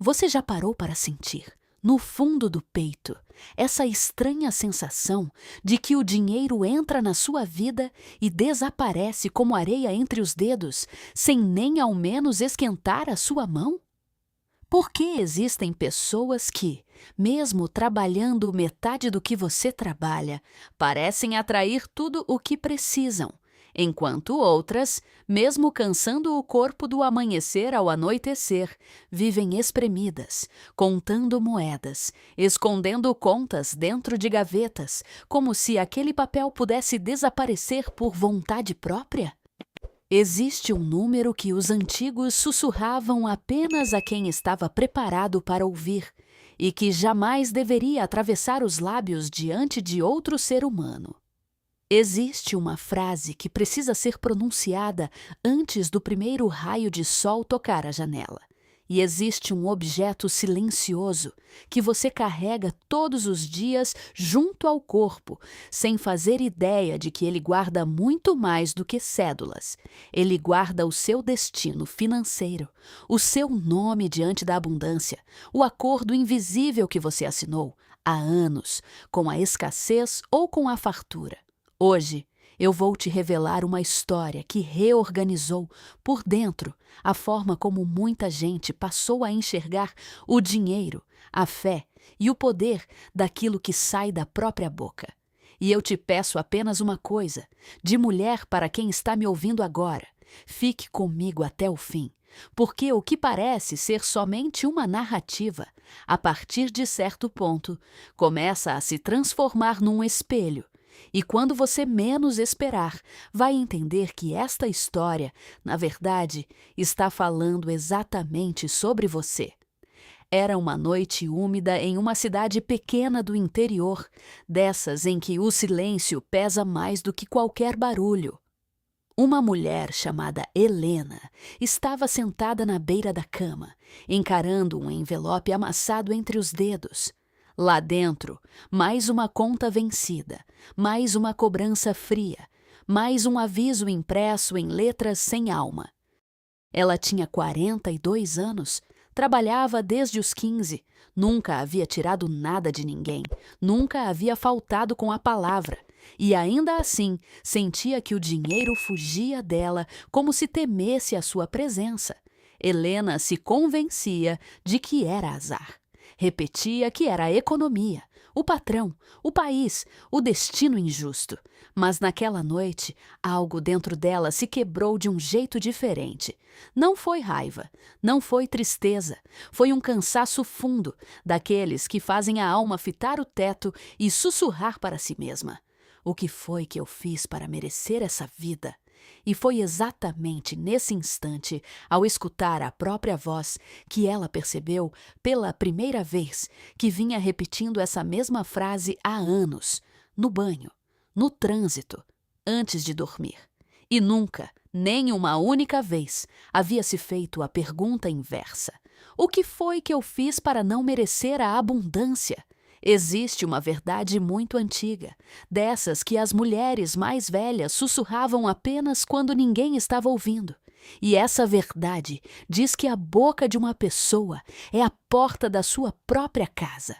Você já parou para sentir, no fundo do peito, essa estranha sensação de que o dinheiro entra na sua vida e desaparece como areia entre os dedos, sem nem ao menos esquentar a sua mão? Por que existem pessoas que, mesmo trabalhando metade do que você trabalha, parecem atrair tudo o que precisam, enquanto outras, mesmo cansando o corpo do amanhecer ao anoitecer, vivem espremidas, contando moedas, escondendo contas dentro de gavetas, como se aquele papel pudesse desaparecer por vontade própria? Existe um número que os antigos sussurravam apenas a quem estava preparado para ouvir e que jamais deveria atravessar os lábios diante de outro ser humano. Existe uma frase que precisa ser pronunciada antes do primeiro raio de sol tocar a janela. E existe um objeto silencioso que você carrega todos os dias junto ao corpo, sem fazer ideia de que ele guarda muito mais do que cédulas. Ele guarda o seu destino financeiro, o seu nome diante da abundância, o acordo invisível que você assinou há anos, com a escassez ou com a fartura. Hoje, eu vou te revelar uma história que reorganizou por dentro a forma como muita gente passou a enxergar o dinheiro, a fé e o poder daquilo que sai da própria boca. E eu te peço apenas uma coisa, de mulher para quem está me ouvindo agora: fique comigo até o fim, porque o que parece ser somente uma narrativa, a partir de certo ponto, começa a se transformar num espelho. E quando você menos esperar, vai entender que esta história, na verdade, está falando exatamente sobre você. Era uma noite úmida em uma cidade pequena do interior, dessas em que o silêncio pesa mais do que qualquer barulho. Uma mulher chamada Helena estava sentada na beira da cama, encarando um envelope amassado entre os dedos. Lá dentro, mais uma conta vencida, mais uma cobrança fria, mais um aviso impresso em letras sem alma. Ela tinha 42 anos, trabalhava desde os 15, nunca havia tirado nada de ninguém, nunca havia faltado com a palavra, e ainda assim sentia que o dinheiro fugia dela como se temesse a sua presença. Helena se convencia de que era azar. Repetia que era a economia, o patrão, o país, o destino injusto. Mas naquela noite, algo dentro dela se quebrou de um jeito diferente. Não foi raiva, não foi tristeza, foi um cansaço fundo, daqueles que fazem a alma fitar o teto e sussurrar para si mesma: o que foi que eu fiz para merecer essa vida? E foi exatamente nesse instante, ao escutar a própria voz, que ela percebeu, pela primeira vez, que vinha repetindo essa mesma frase há anos, no banho, no trânsito, antes de dormir. E nunca, nem uma única vez, havia se feito a pergunta inversa: o que foi que eu fiz para não merecer a abundância? Existe uma verdade muito antiga, dessas que as mulheres mais velhas sussurravam apenas quando ninguém estava ouvindo. E essa verdade diz que a boca de uma pessoa é a porta da sua própria casa.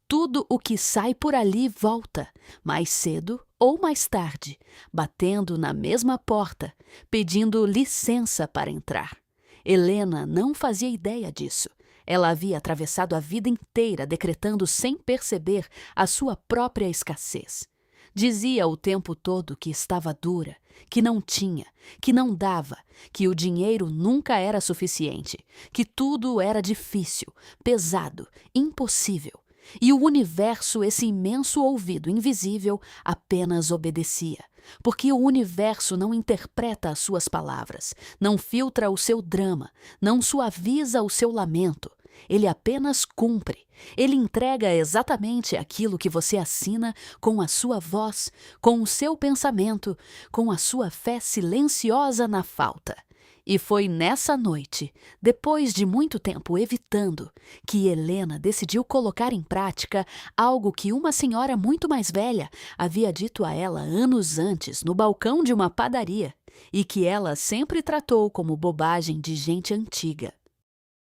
Tudo o que sai por ali volta, mais cedo ou mais tarde, batendo na mesma porta, pedindo licença para entrar. Helena não fazia ideia disso. Ela havia atravessado a vida inteira decretando sem perceber a sua própria escassez. Dizia o tempo todo que estava dura, que não tinha, que não dava, que o dinheiro nunca era suficiente, que tudo era difícil, pesado, impossível. E o universo, esse imenso ouvido invisível, apenas obedecia. Porque o universo não interpreta as suas palavras, não filtra o seu drama, não suaviza o seu lamento. Ele apenas cumpre. Ele entrega exatamente aquilo que você assina com a sua voz, com o seu pensamento, com a sua fé silenciosa na falta. E foi nessa noite, depois de muito tempo evitando, que Helena decidiu colocar em prática algo que uma senhora muito mais velha havia dito a ela anos antes no balcão de uma padaria e que ela sempre tratou como bobagem de gente antiga.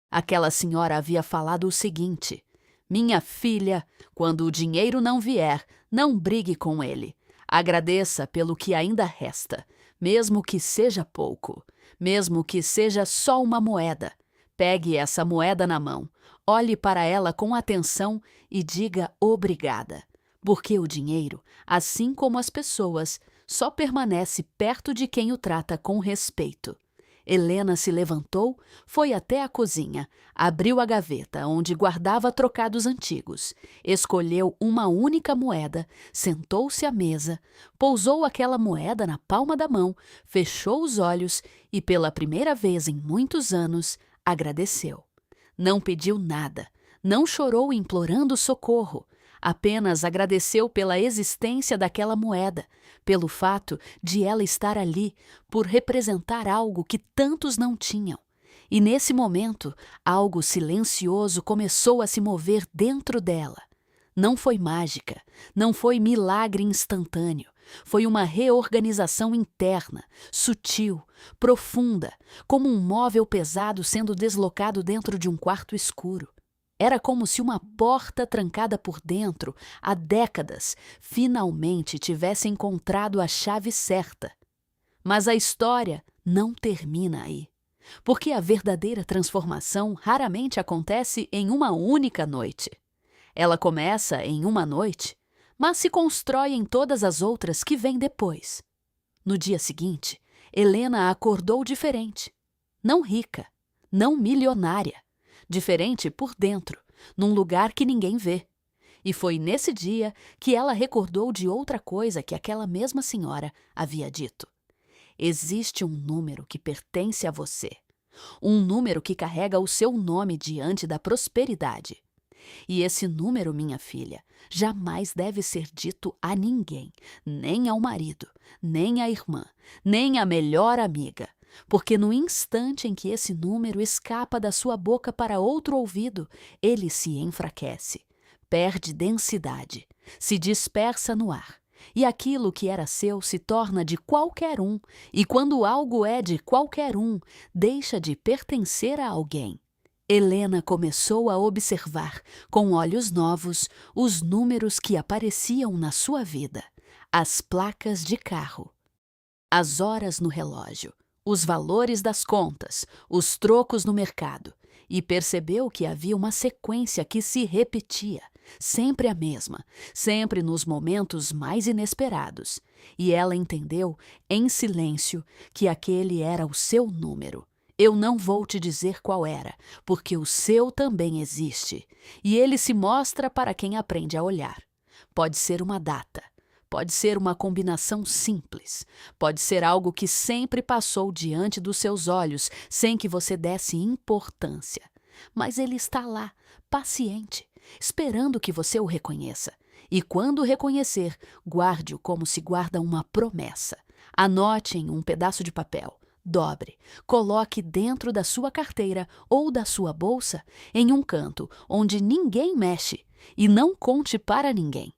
Aquela senhora havia falado o seguinte: minha filha, quando o dinheiro não vier, não brigue com ele. Agradeça pelo que ainda resta, mesmo que seja pouco, mesmo que seja só uma moeda. Pegue essa moeda na mão, olhe para ela com atenção e diga obrigada. Porque o dinheiro, assim como as pessoas, só permanece perto de quem o trata com respeito. Helena se levantou, foi até a cozinha, abriu a gaveta onde guardava trocados antigos, escolheu uma única moeda, sentou-se à mesa, pousou aquela moeda na palma da mão, fechou os olhos e, pela primeira vez em muitos anos, agradeceu. Não pediu nada, não chorou implorando socorro. Apenas agradeceu pela existência daquela moeda, pelo fato de ela estar ali, por representar algo que tantos não tinham. E nesse momento, algo silencioso começou a se mover dentro dela. Não foi mágica, não foi milagre instantâneo. Foi uma reorganização interna, sutil, profunda, como um móvel pesado sendo deslocado dentro de um quarto escuro. Era como se uma porta trancada por dentro há décadas finalmente tivesse encontrado a chave certa. Mas a história não termina aí, porque a verdadeira transformação raramente acontece em uma única noite. Ela começa em uma noite, mas se constrói em todas as outras que vêm depois. No dia seguinte, Helena acordou diferente. Não rica, não milionária. Diferente por dentro, num lugar que ninguém vê. E foi nesse dia que ela recordou de outra coisa que aquela mesma senhora havia dito. Existe um número que pertence a você. Um número que carrega o seu nome diante da prosperidade. E esse número, minha filha, jamais deve ser dito a ninguém, nem ao marido, nem à irmã, nem à melhor amiga. Porque no instante em que esse número escapa da sua boca para outro ouvido, ele se enfraquece, perde densidade, se dispersa no ar. E aquilo que era seu se torna de qualquer um, e quando algo é de qualquer um, deixa de pertencer a alguém. Helena começou a observar, com olhos novos, os números que apareciam na sua vida, as placas de carro, as horas no relógio, os valores das contas, os trocos no mercado, e percebeu que havia uma sequência que se repetia, sempre a mesma, sempre nos momentos mais inesperados, e ela entendeu, em silêncio, que aquele era o seu número. Eu não vou te dizer qual era, porque o seu também existe, e ele se mostra para quem aprende a olhar. Pode ser uma data. Pode ser uma combinação simples. Pode ser algo que sempre passou diante dos seus olhos, sem que você desse importância. Mas ele está lá, paciente, esperando que você o reconheça. E quando o reconhecer, guarde-o como se guarda uma promessa. Anote em um pedaço de papel. Dobre, coloque dentro da sua carteira ou da sua bolsa, em um canto onde ninguém mexe, e não conte para ninguém.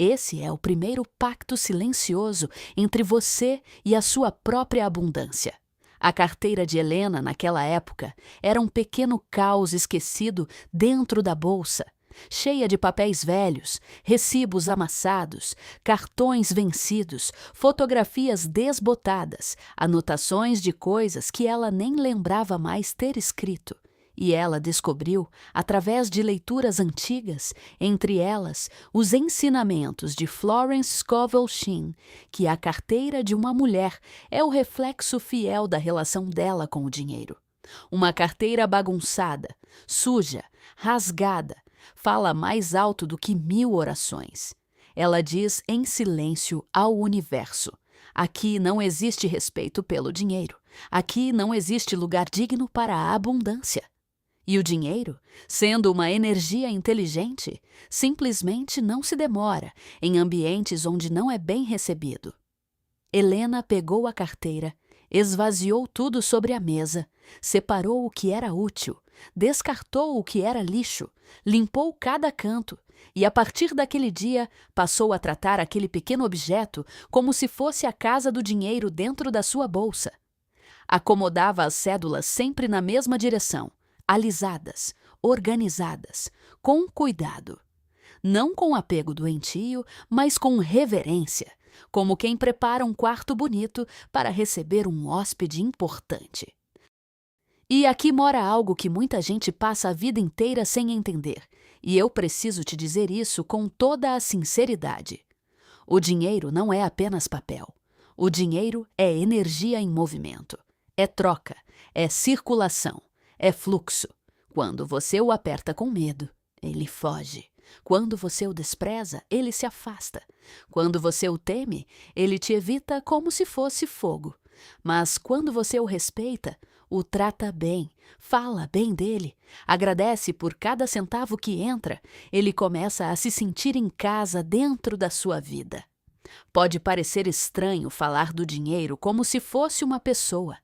Esse é o primeiro pacto silencioso entre você e a sua própria abundância. A carteira de Helena, naquela época, era um pequeno caos esquecido dentro da bolsa, cheia de papéis velhos, recibos amassados, cartões vencidos, fotografias desbotadas, anotações de coisas que ela nem lembrava mais ter escrito. E ela descobriu, através de leituras antigas, entre elas os ensinamentos de Florence Scovel Shinn, que a carteira de uma mulher é o reflexo fiel da relação dela com o dinheiro. Uma carteira bagunçada, suja, rasgada, fala mais alto do que 1000 orações. Ela diz em silêncio ao universo: aqui não existe respeito pelo dinheiro. Aqui não existe lugar digno para a abundância. E o dinheiro, sendo uma energia inteligente, simplesmente não se demora em ambientes onde não é bem recebido. Helena pegou a carteira, esvaziou tudo sobre a mesa, separou o que era útil, descartou o que era lixo, limpou cada canto e, a partir daquele dia, passou a tratar aquele pequeno objeto como se fosse a casa do dinheiro dentro da sua bolsa. Acomodava as cédulas sempre na mesma direção, alisadas, organizadas, com cuidado. Não com apego doentio, mas com reverência, como quem prepara um quarto bonito para receber um hóspede importante. E aqui mora algo que muita gente passa a vida inteira sem entender, e eu preciso te dizer isso com toda a sinceridade. O dinheiro não é apenas papel. O dinheiro é energia em movimento. É troca, é circulação, é fluxo. Quando você o aperta com medo, ele foge. Quando você o despreza, ele se afasta. Quando você o teme, ele te evita como se fosse fogo. Mas quando você o respeita, o trata bem, fala bem dele, agradece por cada centavo que entra, ele começa a se sentir em casa dentro da sua vida. Pode parecer estranho falar do dinheiro como se fosse uma pessoa,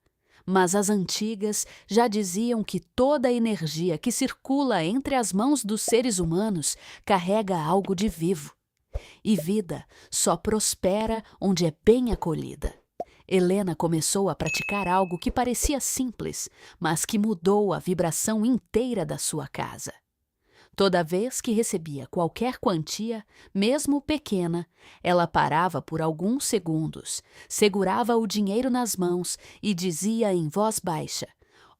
mas as antigas já diziam que toda a energia que circula entre as mãos dos seres humanos carrega algo de vivo. E vida só prospera onde é bem acolhida. Helena começou a praticar algo que parecia simples, mas que mudou a vibração inteira da sua casa. Toda vez que recebia qualquer quantia, mesmo pequena, ela parava por alguns segundos, segurava o dinheiro nas mãos e dizia em voz baixa: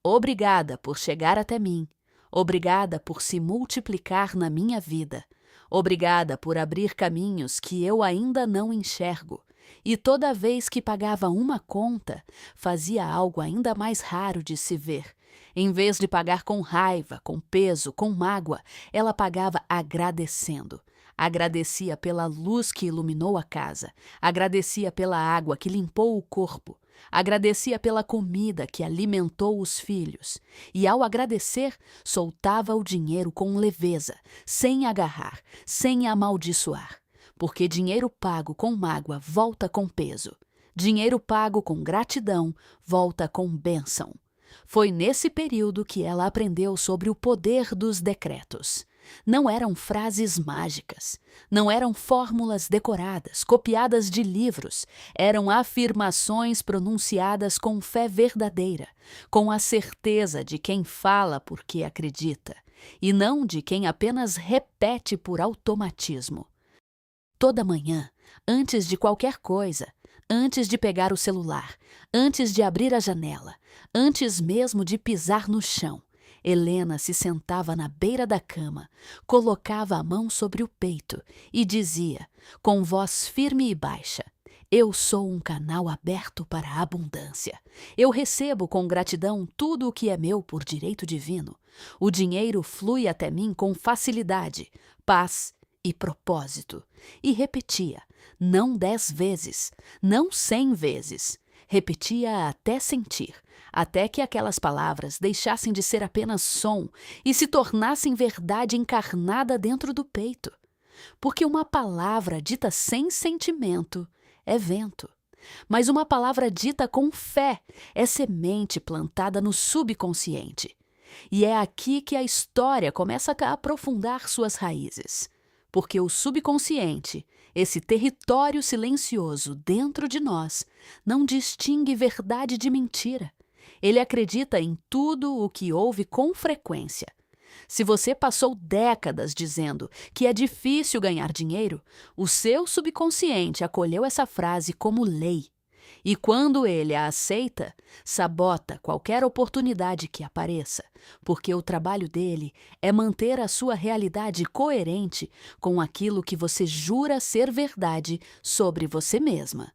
"Obrigada por chegar até mim. Obrigada por se multiplicar na minha vida. Obrigada por abrir caminhos que eu ainda não enxergo." E toda vez que pagava uma conta, fazia algo ainda mais raro de se ver. Em vez de pagar com raiva, com peso, com mágoa, ela pagava agradecendo. Agradecia pela luz que iluminou a casa, agradecia pela água que limpou o corpo, agradecia pela comida que alimentou os filhos. E ao agradecer, soltava o dinheiro com leveza, sem agarrar, sem amaldiçoar. Porque dinheiro pago com mágoa volta com peso. Dinheiro pago com gratidão volta com bênção. Foi nesse período que ela aprendeu sobre o poder dos decretos. Não eram frases mágicas, não eram fórmulas decoradas, copiadas de livros. Eram afirmações pronunciadas com fé verdadeira, com a certeza de quem fala porque acredita, e não de quem apenas repete por automatismo. Toda manhã, antes de qualquer coisa, antes de pegar o celular, antes de abrir a janela, antes mesmo de pisar no chão, Helena se sentava na beira da cama, colocava a mão sobre o peito e dizia, com voz firme e baixa: "Eu sou um canal aberto para a abundância. Eu recebo com gratidão tudo o que é meu por direito divino. O dinheiro flui até mim com facilidade, paz e propósito." E repetia, não 10 vezes, não 100 vezes. Repetia até sentir, até que aquelas palavras deixassem de ser apenas som e se tornassem verdade encarnada dentro do peito. Porque uma palavra dita sem sentimento é vento. Mas uma palavra dita com fé é semente plantada no subconsciente. E é aqui que a história começa a aprofundar suas raízes. Porque o subconsciente, esse território silencioso dentro de nós, não distingue verdade de mentira. Ele acredita em tudo o que ouve com frequência. Se você passou décadas dizendo que é difícil ganhar dinheiro, o seu subconsciente acolheu essa frase como lei. E quando ele a aceita, sabota qualquer oportunidade que apareça, porque o trabalho dele é manter a sua realidade coerente com aquilo que você jura ser verdade sobre você mesma.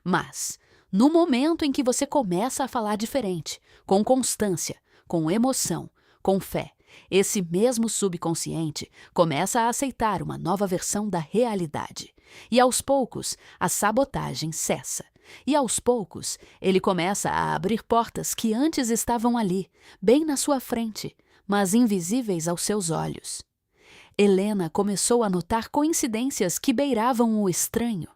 Mas, no momento em que você começa a falar diferente, com constância, com emoção, com fé, esse mesmo subconsciente começa a aceitar uma nova versão da realidade. E aos poucos, a sabotagem cessa. E aos poucos, ele começa a abrir portas que antes estavam ali, bem na sua frente, mas invisíveis aos seus olhos. Helena começou a notar coincidências que beiravam o estranho.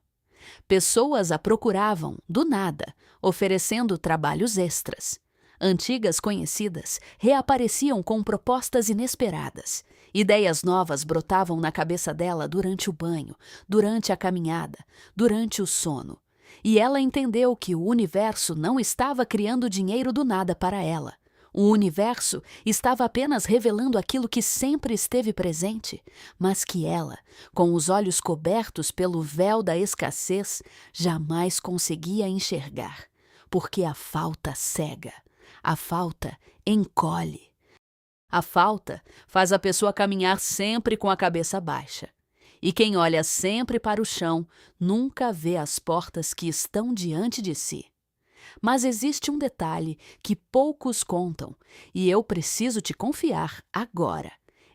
Pessoas a procuravam, do nada, oferecendo trabalhos extras. Antigas conhecidas reapareciam com propostas inesperadas. Ideias novas brotavam na cabeça dela durante o banho, durante a caminhada, durante o sono. E ela entendeu que o universo não estava criando dinheiro do nada para ela. O universo estava apenas revelando aquilo que sempre esteve presente, mas que ela, com os olhos cobertos pelo véu da escassez, jamais conseguia enxergar, porque a falta cega, a falta encolhe. A falta faz a pessoa caminhar sempre com a cabeça baixa. E quem olha sempre para o chão nunca vê as portas que estão diante de si. Mas existe um detalhe que poucos contam e eu preciso te confiar agora.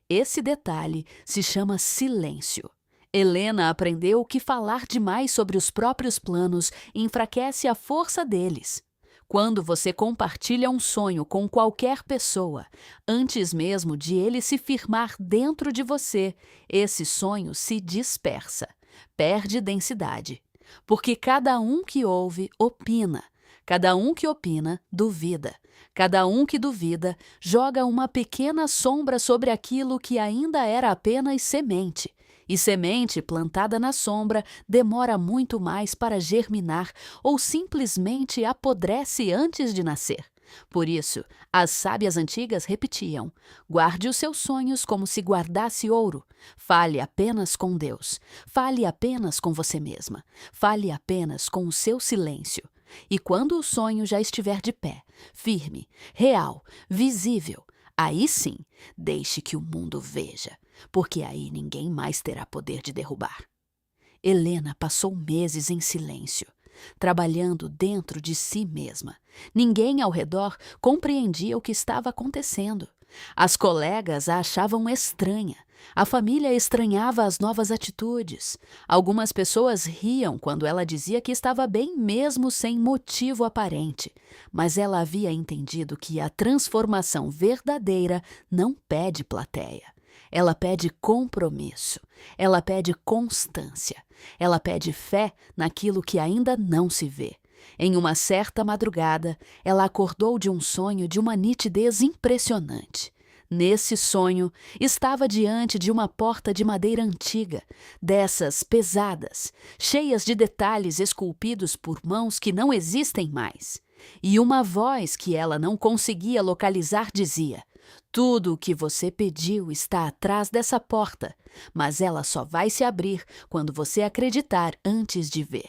Esse detalhe se chama silêncio. Helena aprendeu que falar demais sobre os próprios planos enfraquece a força deles. Quando você compartilha um sonho com qualquer pessoa, antes mesmo de ele se firmar dentro de você, esse sonho se dispersa, perde densidade. Porque cada um que ouve, opina. Cada um que opina, duvida. Cada um que duvida, joga uma pequena sombra sobre aquilo que ainda era apenas semente. E semente plantada na sombra demora muito mais para germinar ou simplesmente apodrece antes de nascer. Por isso, as sábias antigas repetiam: guarde os seus sonhos como se guardasse ouro. Fale apenas com Deus. Fale apenas com você mesma. Fale apenas com o seu silêncio. E quando o sonho já estiver de pé, firme, real, visível, aí sim, deixe que o mundo veja, porque aí ninguém mais terá poder de derrubar. Helena passou meses em silêncio, trabalhando dentro de si mesma. Ninguém ao redor compreendia o que estava acontecendo. As colegas a achavam estranha. A família estranhava as novas atitudes. Algumas pessoas riam quando ela dizia que estava bem mesmo sem motivo aparente. Mas ela havia entendido que a transformação verdadeira não pede plateia. Ela pede compromisso. Ela pede constância. Ela pede fé naquilo que ainda não se vê. Em uma certa madrugada, ela acordou de um sonho de uma nitidez impressionante. Nesse sonho, estava diante de uma porta de madeira antiga, dessas pesadas, cheias de detalhes esculpidos por mãos que não existem mais. E uma voz que ela não conseguia localizar dizia: tudo o que você pediu está atrás dessa porta, mas ela só vai se abrir quando você acreditar antes de ver.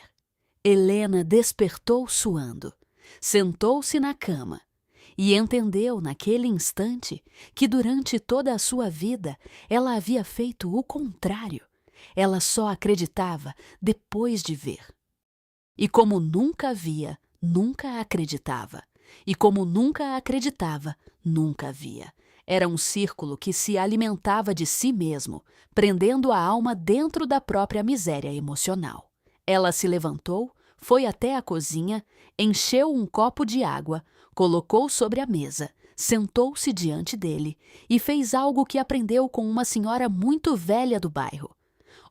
Helena despertou suando, sentou-se na cama e entendeu naquele instante que durante toda a sua vida ela havia feito o contrário. Ela só acreditava depois de ver. E como nunca via, nunca acreditava. E como nunca acreditava, nunca via. Era um círculo que se alimentava de si mesmo, prendendo a alma dentro da própria miséria emocional. Ela se levantou, foi até a cozinha, encheu um copo de água, colocou sobre a mesa, sentou-se diante dele e fez algo que aprendeu com uma senhora muito velha do bairro.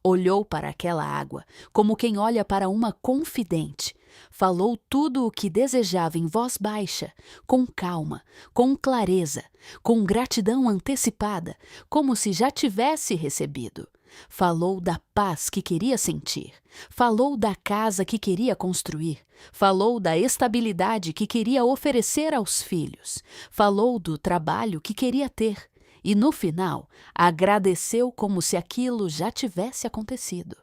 Olhou para aquela água como quem olha para uma confidente. Falou tudo o que desejava em voz baixa, com calma, com clareza, com gratidão antecipada, como se já tivesse recebido. Falou da paz que queria sentir, falou da casa que queria construir, falou da estabilidade que queria oferecer aos filhos, falou do trabalho que queria ter e, no final, agradeceu como se aquilo já tivesse acontecido.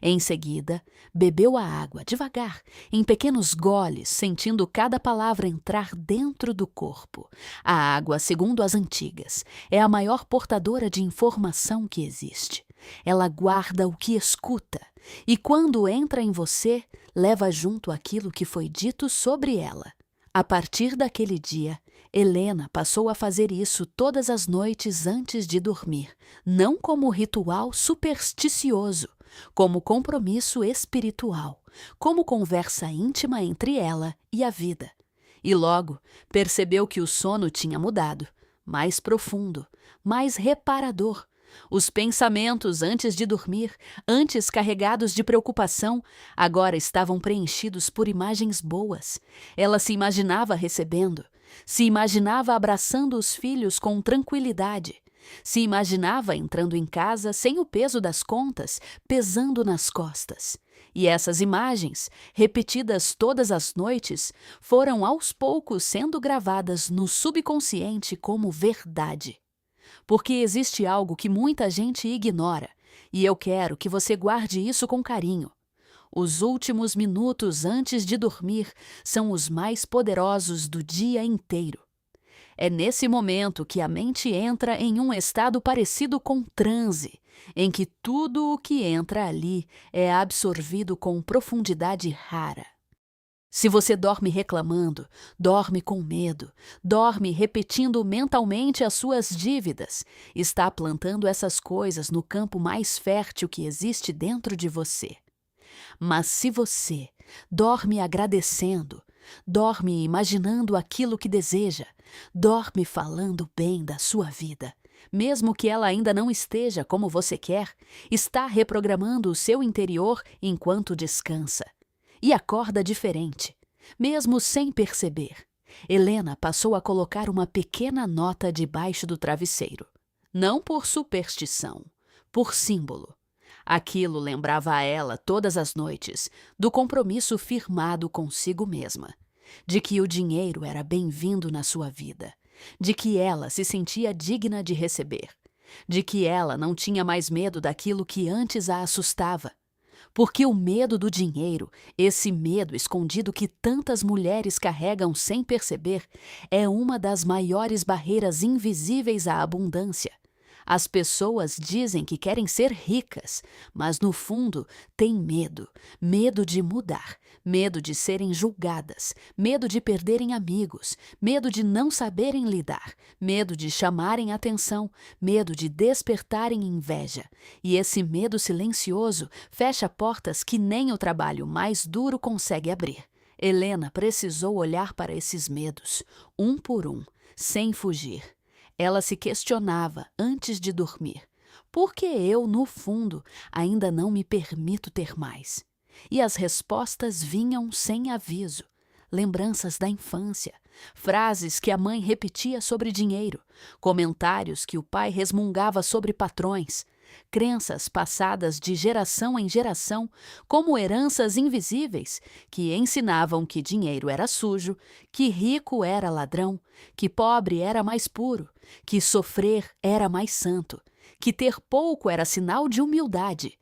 Em seguida, bebeu a água devagar, em pequenos goles, sentindo cada palavra entrar dentro do corpo. A água, segundo as antigas, é a maior portadora de informação que existe. Ela guarda o que escuta, e quando entra em você, leva junto aquilo que foi dito sobre ela. A partir daquele dia, Helena passou a fazer isso todas as noites antes de dormir, não como ritual supersticioso, como compromisso espiritual, como conversa íntima entre ela e a vida. E logo percebeu que o sono tinha mudado, mais profundo, mais reparador. Os pensamentos antes de dormir, antes carregados de preocupação, agora estavam preenchidos por imagens boas. Ela se imaginava recebendo, se imaginava abraçando os filhos com tranquilidade, Se imaginava entrando em casa sem o peso das contas pesando nas costas. E essas imagens, repetidas todas as noites, foram aos poucos sendo gravadas no subconsciente como verdade. Porque existe algo que muita gente ignora, e eu quero que você guarde isso com carinho. Os últimos minutos antes de dormir são os mais poderosos do dia inteiro. É nesse momento que a mente entra em um estado parecido com transe, em que tudo o que entra ali é absorvido com profundidade rara. Se você dorme reclamando, dorme com medo, dorme repetindo mentalmente as suas dívidas, está plantando essas coisas no campo mais fértil que existe dentro de você. Mas se você dorme agradecendo, dorme imaginando aquilo que deseja, dorme falando bem da sua vida, mesmo que ela ainda não esteja como você quer, está reprogramando o seu interior enquanto descansa. E acorda diferente, mesmo sem perceber. Helena passou a colocar uma pequena nota debaixo do travesseiro. Não por superstição, por símbolo. Aquilo lembrava a ela todas as noites do compromisso firmado consigo mesma, de que o dinheiro era bem-vindo na sua vida, de que ela se sentia digna de receber, de que ela não tinha mais medo daquilo que antes a assustava. Porque o medo do dinheiro, esse medo escondido que tantas mulheres carregam sem perceber, é uma das maiores barreiras invisíveis à abundância. As pessoas dizem que querem ser ricas, mas no fundo têm medo. Medo de mudar, medo de serem julgadas, medo de perderem amigos, medo de não saberem lidar, medo de chamarem atenção, medo de despertarem inveja. E esse medo silencioso fecha portas que nem o trabalho mais duro consegue abrir. Helena precisou olhar para esses medos, um por um, sem fugir. Ela se questionava antes de dormir. Por que eu, no fundo, ainda não me permito ter mais? E as respostas vinham sem aviso. Lembranças da infância, frases que a mãe repetia sobre dinheiro, comentários que o pai resmungava sobre patrões, crenças passadas de geração em geração como heranças invisíveis que ensinavam que dinheiro era sujo, que rico era ladrão, que pobre era mais puro, que sofrer era mais santo, que ter pouco era sinal de humildade.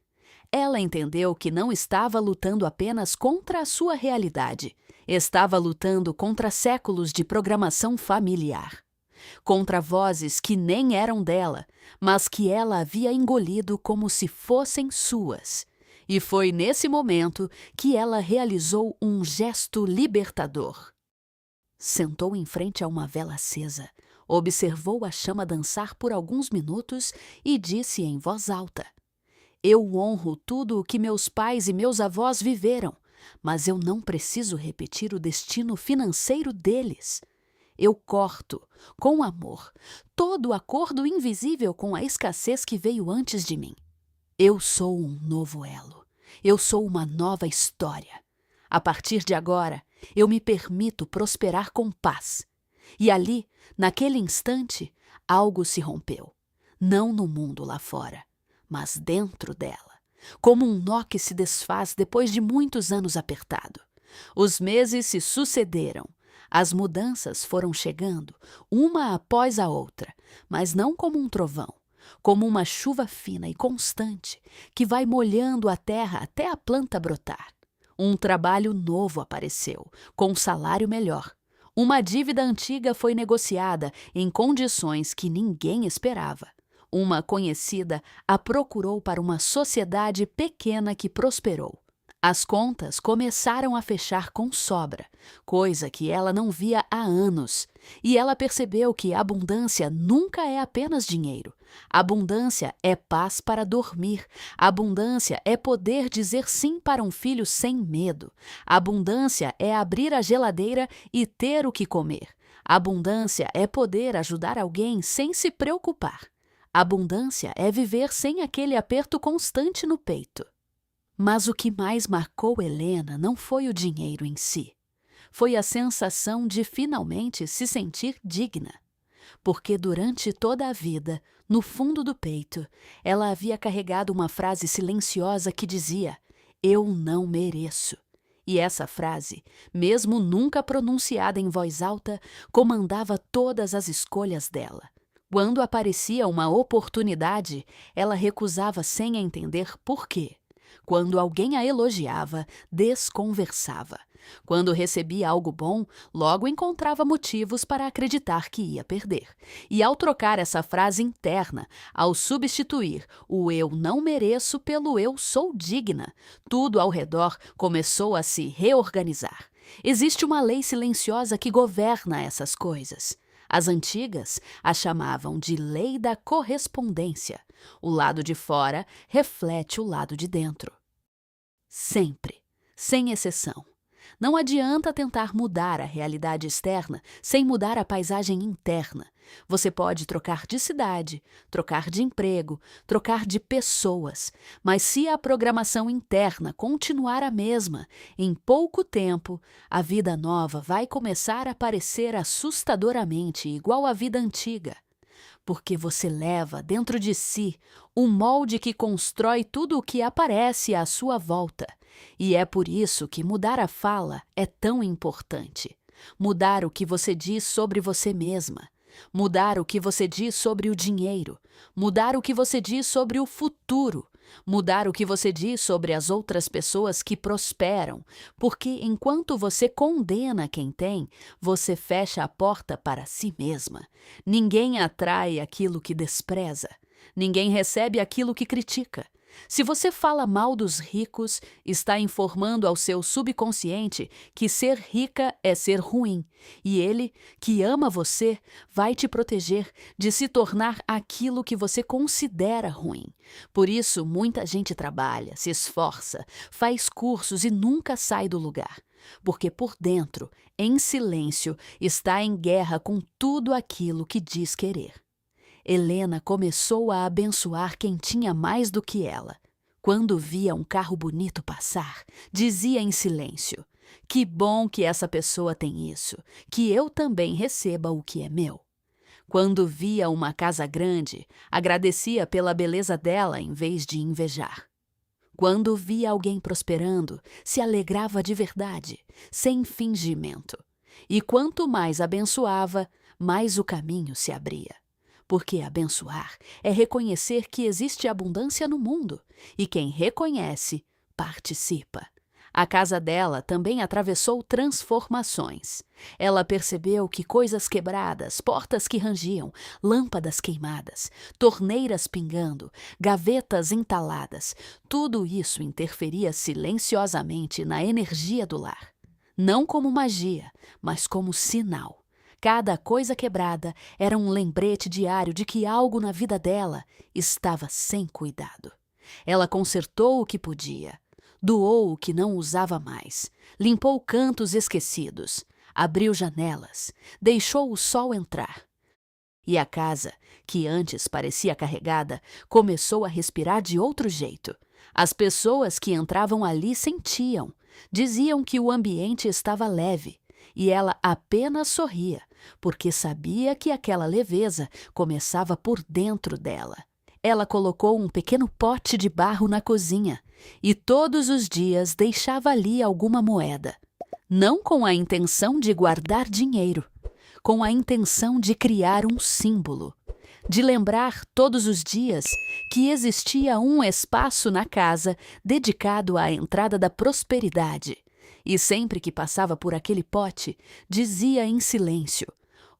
Ela entendeu que não estava lutando apenas contra a sua realidade, estava lutando contra séculos de programação familiar. Contra vozes que nem eram dela, mas que ela havia engolido como se fossem suas. E foi nesse momento que ela realizou um gesto libertador. Sentou em frente a uma vela acesa, observou a chama dançar por alguns minutos e disse em voz alta: Eu honro tudo o que meus pais e meus avós viveram, mas eu não preciso repetir o destino financeiro deles. Eu corto, com amor, todo o acordo invisível com a escassez que veio antes de mim. Eu sou um novo elo. Eu sou uma nova história. A partir de agora, eu me permito prosperar com paz. E ali, naquele instante, algo se rompeu. Não no mundo lá fora, mas dentro dela. Como um nó que se desfaz depois de muitos anos apertado. Os meses se sucederam. As mudanças foram chegando, uma após a outra, mas não como um trovão, como uma chuva fina e constante que vai molhando a terra até a planta brotar. Um trabalho novo apareceu, com um salário melhor. Uma dívida antiga foi negociada em condições que ninguém esperava. Uma conhecida a procurou para uma sociedade pequena que prosperou. As contas começaram a fechar com sobra, coisa que ela não via há anos. E ela percebeu que abundância nunca é apenas dinheiro. Abundância é paz para dormir. Abundância é poder dizer sim para um filho sem medo. Abundância é abrir a geladeira e ter o que comer. Abundância é poder ajudar alguém sem se preocupar. Abundância é viver sem aquele aperto constante no peito. Mas o que mais marcou Helena não foi o dinheiro em si. Foi a sensação de finalmente se sentir digna. porque durante toda a vida, no fundo do peito, ela havia carregado uma frase silenciosa que dizia: "Eu não mereço." E essa frase, mesmo nunca pronunciada em voz alta, comandava todas as escolhas dela. Quando aparecia uma oportunidade, ela recusava sem entender por quê. Quando alguém a elogiava, desconversava. Quando recebia algo bom, logo encontrava motivos para acreditar que ia perder. E ao trocar essa frase interna, ao substituir o "eu não mereço" pelo "eu sou digna", tudo ao redor começou a se reorganizar. Existe uma lei silenciosa que governa essas coisas. As antigas a chamavam de lei da correspondência. O lado de fora reflete o lado de dentro. Sempre, sem exceção. Não adianta tentar mudar a realidade externa sem mudar a paisagem interna. Você pode trocar de cidade, trocar de emprego, trocar de pessoas, mas se a programação interna continuar a mesma, em pouco tempo, a vida nova vai começar a parecer assustadoramente igual à vida antiga. Porque você leva dentro de si um molde que constrói tudo o que aparece à sua volta. E é por isso que mudar a fala é tão importante. Mudar o que você diz sobre você mesma. Mudar o que você diz sobre o dinheiro. Mudar o que você diz sobre o futuro. Mudar o que você diz sobre as outras pessoas que prosperam, porque enquanto você condena quem tem, você fecha a porta para si mesma. Ninguém atrai aquilo que despreza. Ninguém recebe aquilo que critica. Se você fala mal dos ricos, está informando ao seu subconsciente que ser rica é ser ruim, e ele, que ama você, vai te proteger de se tornar aquilo que você considera ruim. Por isso, muita gente trabalha, se esforça, faz cursos e nunca sai do lugar. Porque por dentro, em silêncio, está em guerra com tudo aquilo que diz querer. Helena começou a abençoar quem tinha mais do que ela. Quando via um carro bonito passar, dizia em silêncio: "Que bom que essa pessoa tem isso, que eu também receba o que é meu." Quando via uma casa grande, agradecia pela beleza dela em vez de invejar. Quando via alguém prosperando, se alegrava de verdade, sem fingimento. E quanto mais abençoava, mais o caminho se abria. Porque abençoar é reconhecer que existe abundância no mundo, e quem reconhece, participa. A casa dela também atravessou transformações. Ela percebeu que coisas quebradas, portas que rangiam, lâmpadas queimadas, torneiras pingando, gavetas entaladas, tudo isso interferia silenciosamente na energia do lar. Não como magia, mas como sinal. Cada coisa quebrada era um lembrete diário de que algo na vida dela estava sem cuidado. Ela consertou o que podia, doou o que não usava mais, limpou cantos esquecidos, abriu janelas, deixou o sol entrar. E a casa, que antes parecia carregada, começou a respirar de outro jeito. As pessoas que entravam ali sentiam, diziam que o ambiente estava leve. E ela apenas sorria, porque sabia que aquela leveza começava por dentro dela. Ela colocou um pequeno pote de barro na cozinha e todos os dias deixava ali alguma moeda. Não com a intenção de guardar dinheiro, com a intenção de criar um símbolo. De lembrar todos os dias que existia um espaço na casa dedicado à entrada da prosperidade. E sempre que passava por aquele pote, dizia em silêncio: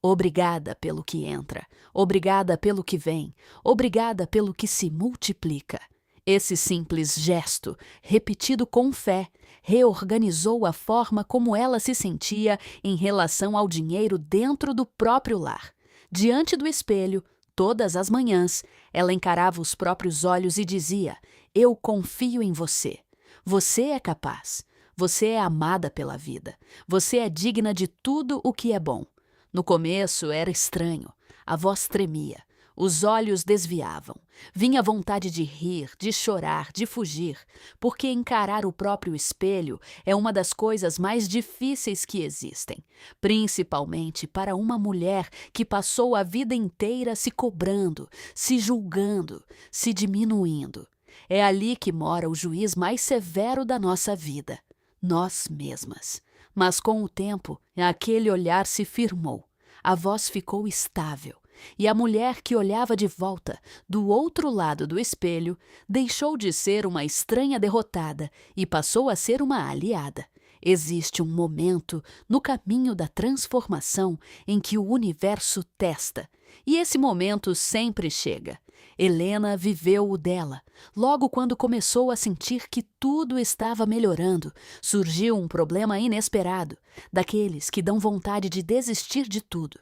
"Obrigada pelo que entra, obrigada pelo que vem, obrigada pelo que se multiplica." Esse simples gesto, repetido com fé, reorganizou a forma como ela se sentia em relação ao dinheiro dentro do próprio lar. Diante do espelho, todas as manhãs, ela encarava os próprios olhos e dizia: "Eu confio em você. Você é capaz. Você é amada pela vida. Você é digna de tudo o que é bom." No começo era estranho. A voz tremia. Os olhos desviavam. Vinha vontade de rir, de chorar, de fugir, porque encarar o próprio espelho é uma das coisas mais difíceis que existem, principalmente para uma mulher que passou a vida inteira se cobrando, se julgando, se diminuindo. É ali que mora o juiz mais severo da nossa vida, nós mesmas. Mas com o tempo, aquele olhar se firmou, a voz ficou estável. E a mulher que olhava de volta, do outro lado do espelho, deixou de ser uma estranha derrotada e passou a ser uma aliada. Existe um momento no caminho da transformação em que o universo testa, e esse momento sempre chega. Helena viveu o dela. Logo quando começou a sentir que tudo estava melhorando, surgiu um problema inesperado, daqueles que dão vontade de desistir de tudo.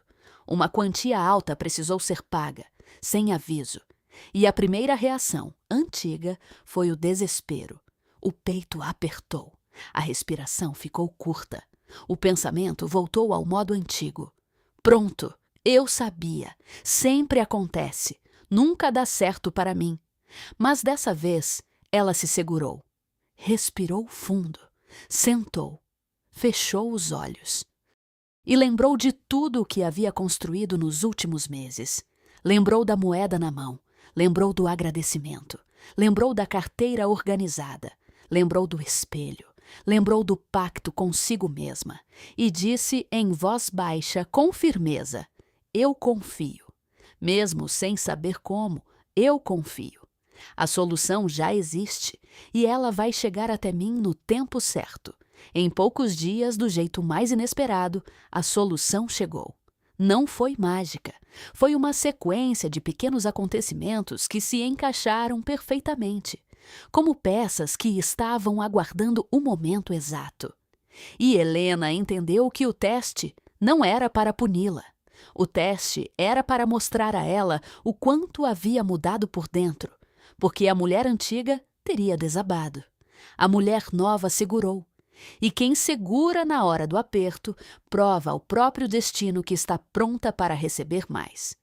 Uma quantia alta precisou ser paga, sem aviso. E a primeira reação, antiga, foi o desespero. O peito apertou. A respiração ficou curta. O pensamento voltou ao modo antigo. Pronto, eu sabia. Sempre acontece. Nunca dá certo para mim. Mas dessa vez, ela se segurou. Respirou fundo. Sentou. Fechou os olhos. E lembrou de tudo o que havia construído nos últimos meses. Lembrou da moeda na mão, lembrou do agradecimento, lembrou da carteira organizada, lembrou do espelho, lembrou do pacto consigo mesma e disse em voz baixa, com firmeza: eu confio. Mesmo sem saber como, eu confio. A solução já existe e ela vai chegar até mim no tempo certo. Em poucos dias, do jeito mais inesperado, a solução chegou. Não foi mágica. Foi uma sequência de pequenos acontecimentos que se encaixaram perfeitamente, como peças que estavam aguardando o momento exato. E Helena entendeu que o teste não era para puni-la. O teste era para mostrar a ela o quanto havia mudado por dentro, porque a mulher antiga teria desabado. A mulher nova segurou. E quem segura na hora do aperto, prova ao próprio destino que está pronta para receber mais.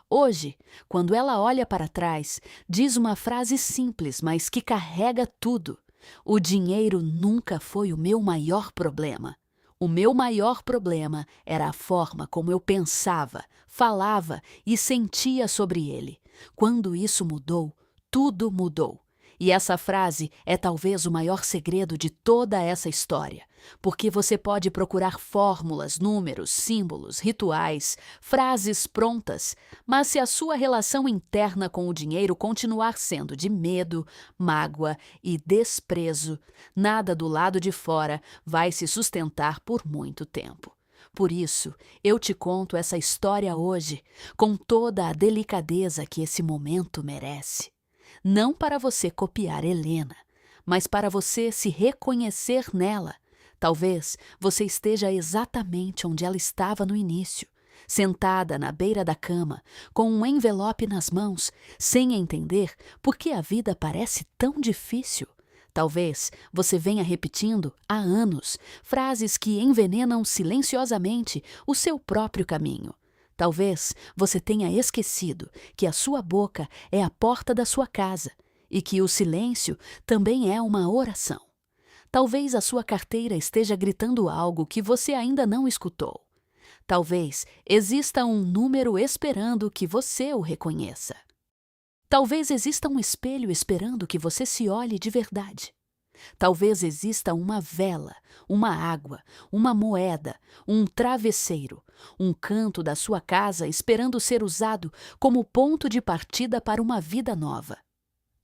Hoje, quando ela olha para trás, diz uma frase simples, mas que carrega tudo. O dinheiro nunca foi o meu maior problema. O meu maior problema era a forma como eu pensava, falava e sentia sobre ele. Quando isso mudou, tudo mudou. E essa frase é talvez o maior segredo de toda essa história, porque você pode procurar fórmulas, números, símbolos, rituais, frases prontas, mas se a sua relação interna com o dinheiro continuar sendo de medo, mágoa e desprezo, nada do lado de fora vai se sustentar por muito tempo. Por isso, eu te conto essa história hoje, com toda a delicadeza que esse momento merece. Não para você copiar Helena, mas para você se reconhecer nela. Talvez você esteja exatamente onde ela estava no início, sentada na beira da cama, com um envelope nas mãos, sem entender por que a vida parece tão difícil. Talvez você venha repetindo há anos frases que envenenam silenciosamente o seu próprio caminho. Talvez você tenha esquecido que a sua boca é a porta da sua casa e que o silêncio também é uma oração. Talvez a sua carteira esteja gritando algo que você ainda não escutou. Talvez exista um número esperando que você o reconheça. Talvez exista um espelho esperando que você se olhe de verdade. Talvez exista uma vela, uma água, uma moeda, um travesseiro, um canto da sua casa esperando ser usado como ponto de partida para uma vida nova.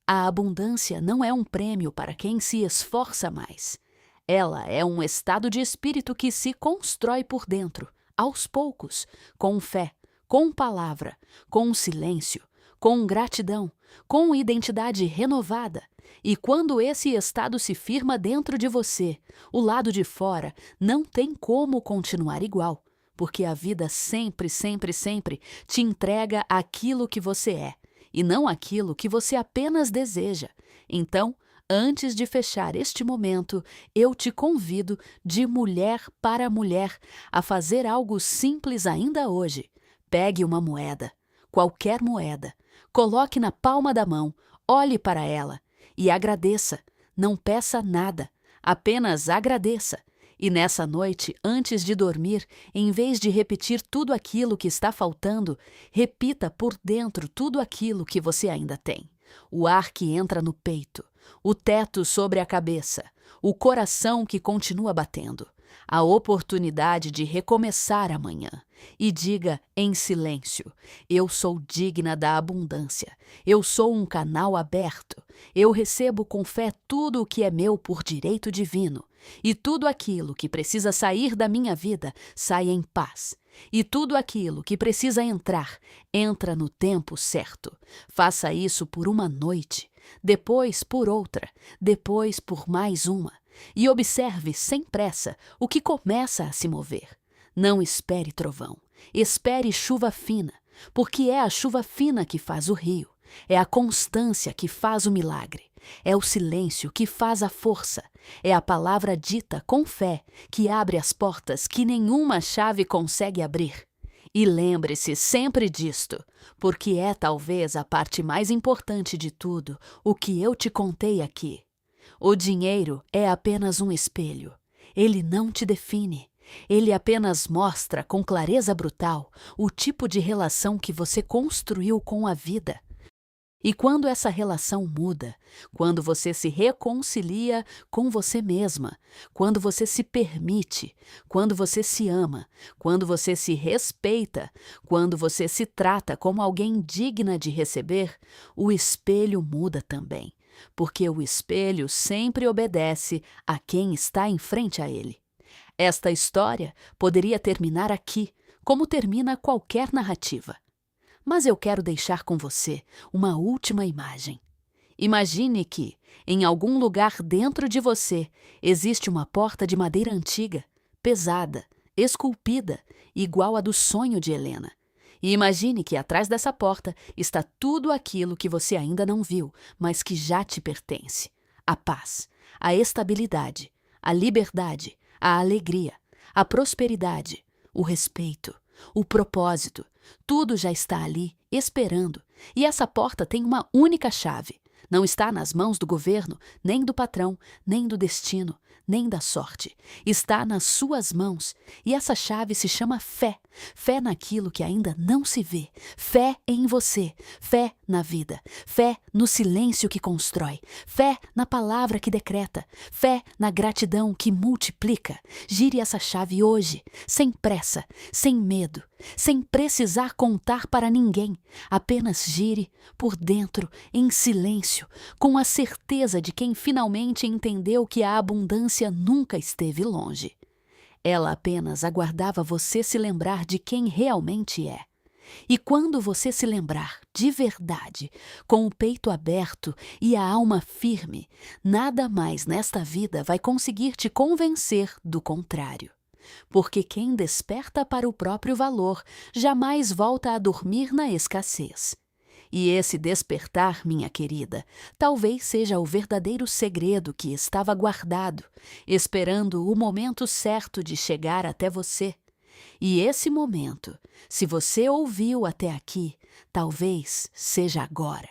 A abundância não é um prêmio para quem se esforça mais. Ela é um estado de espírito que se constrói por dentro, aos poucos, com fé, com palavra, com silêncio, com gratidão, com identidade renovada. E quando esse estado se firma dentro de você, o lado de fora não tem como continuar igual, porque a vida sempre, sempre, sempre te entrega aquilo que você é, e não aquilo que você apenas deseja. Então, antes de fechar este momento, eu te convido, de mulher para mulher, a fazer algo simples ainda hoje. Pegue uma moeda. qualquer moeda, coloque na palma da mão, olhe para ela e agradeça. Não peça nada, apenas agradeça. E nessa noite, antes de dormir, em vez de repetir tudo aquilo que está faltando, repita por dentro tudo aquilo que você ainda tem. O ar que entra no peito, o teto sobre a cabeça, o coração que continua batendo, a oportunidade de recomeçar amanhã. E diga em silêncio: eu sou digna da abundância, eu sou um canal aberto, eu recebo com fé tudo o que é meu por direito divino, e tudo aquilo que precisa sair da minha vida sai em paz. E tudo aquilo que precisa entrar, entra no tempo certo. Faça isso por uma noite, depois por outra, depois por mais uma. E observe sem pressa o que começa a se mover. Não espere trovão, espere chuva fina, porque é a chuva fina que faz o rio, é a constância que faz o milagre, é o silêncio que faz a força, é a palavra dita com fé que abre as portas que nenhuma chave consegue abrir. E lembre-se sempre disto, porque é talvez a parte mais importante de tudo o que eu te contei aqui. O dinheiro é apenas um espelho. Ele não te define. Ele apenas mostra com clareza brutal o tipo de relação que você construiu com a vida. E quando essa relação muda, quando você se reconcilia com você mesma, quando você se permite, quando você se ama, quando você se respeita, quando você se trata como alguém digna de receber, o espelho muda também, porque o espelho sempre obedece a quem está em frente a ele. Esta história poderia terminar aqui, como termina qualquer narrativa. Mas eu quero deixar com você uma última imagem. Imagine que, em algum lugar dentro de você, existe uma porta de madeira antiga, pesada, esculpida, igual à do sonho de Helena. E imagine que atrás dessa porta está tudo aquilo que você ainda não viu, mas que já te pertence. A paz, a estabilidade, a liberdade, a alegria, a prosperidade, o respeito, o propósito. Tudo já está ali, esperando. E essa porta tem uma única chave. Não está nas mãos do governo, nem do patrão, nem do destino, nem da sorte. Está nas suas mãos. E essa chave se chama fé. Fé naquilo que ainda não se vê. Fé em você. Fé na vida. Fé no silêncio que constrói. Fé na palavra que decreta. Fé na gratidão que multiplica. Gire essa chave hoje, sem pressa, sem medo, sem precisar contar para ninguém. Apenas gire por dentro, em silêncio, com a certeza de quem finalmente entendeu que a abundância nunca esteve longe. Ela apenas aguardava você se lembrar de quem realmente é. E quando você se lembrar, de verdade, com o peito aberto e a alma firme, nada mais nesta vida vai conseguir te convencer do contrário. Porque quem desperta para o próprio valor jamais volta a dormir na escassez. E esse despertar, minha querida, talvez seja o verdadeiro segredo que estava guardado, esperando o momento certo de chegar até você. E esse momento, se você ouviu até aqui, talvez seja agora.